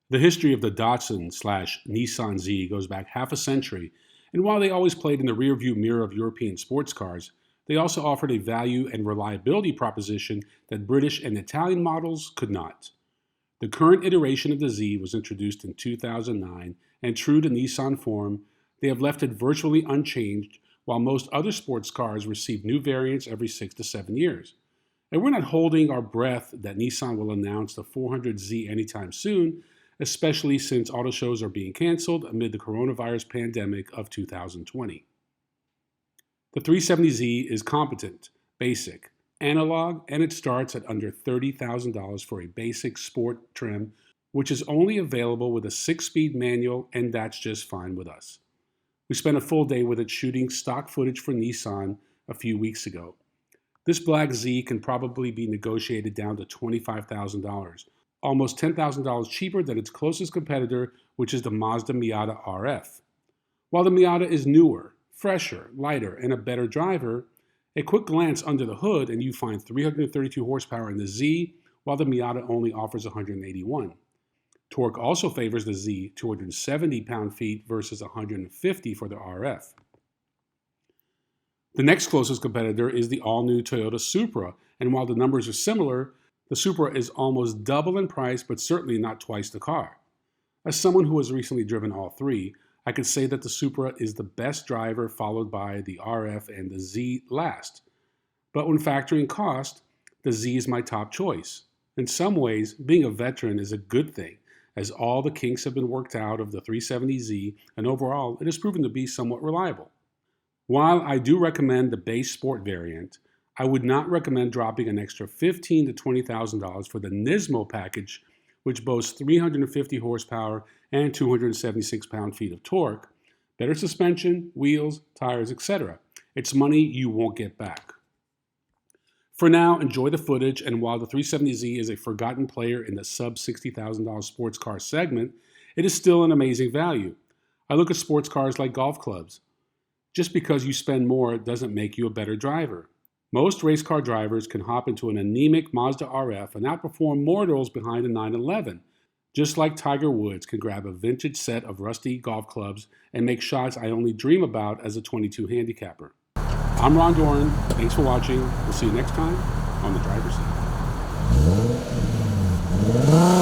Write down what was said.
The history of the Datsun/Nissan Z goes back half a century, and while they always played in the rearview mirror of European sports cars, they also offered a value and reliability proposition that British and Italian models could not. The current iteration of the Z was introduced in 2009, and true to Nissan form, they have left it virtually unchanged, while most other sports cars receive new variants every 6 to 7 years. And we're not holding our breath that Nissan will announce the 400Z anytime soon, especially since auto shows are being canceled amid the coronavirus pandemic of 2020. The 370Z is competent, basic, analog, and it starts at under $30,000 for a basic sport trim, which is only available with a 6-speed manual, and that's just fine with us. We spent a full day with it shooting stock footage for Nissan a few weeks ago. This black Z can probably be negotiated down to $25,000, almost $10,000 cheaper than its closest competitor, which is the Mazda Miata RF. While the Miata is newer, fresher, lighter, and a better driver, a quick glance under the hood and you find 332 horsepower in the Z, while the Miata only offers 181. Torque also favors the Z, 270 pound-feet versus 150 for the RF. The next closest competitor is the all-new Toyota Supra, and while the numbers are similar, the Supra is almost double in price, but certainly not twice the car. As someone who has recently driven all three, I could say that the Supra is the best driver, followed by the RF and the Z last. But when factoring cost, the Z is my top choice. In some ways, being a veteran is a good thing, as all the kinks have been worked out of the 370Z, and overall, it has proven to be somewhat reliable. While I do recommend the base sport variant, I would not recommend dropping an extra $15,000 to $20,000 for the Nismo package, which boasts 350 horsepower and 276 pound-feet of torque, better suspension, wheels, tires, etc. It's money you won't get back. For now, enjoy the footage, and while the 370Z is a forgotten player in the sub-$60,000 sports car segment, it is still an amazing value. I look at sports cars like golf clubs. Just because you spend more doesn't make you a better driver. Most race car drivers can hop into an anemic Mazda RF and outperform mortals behind a 911, just like Tiger Woods can grab a vintage set of rusty golf clubs and make shots I only dream about as a 22 handicapper. I'm Ron Doran. Thanks for watching. We'll see you next time on The Driver's Seat.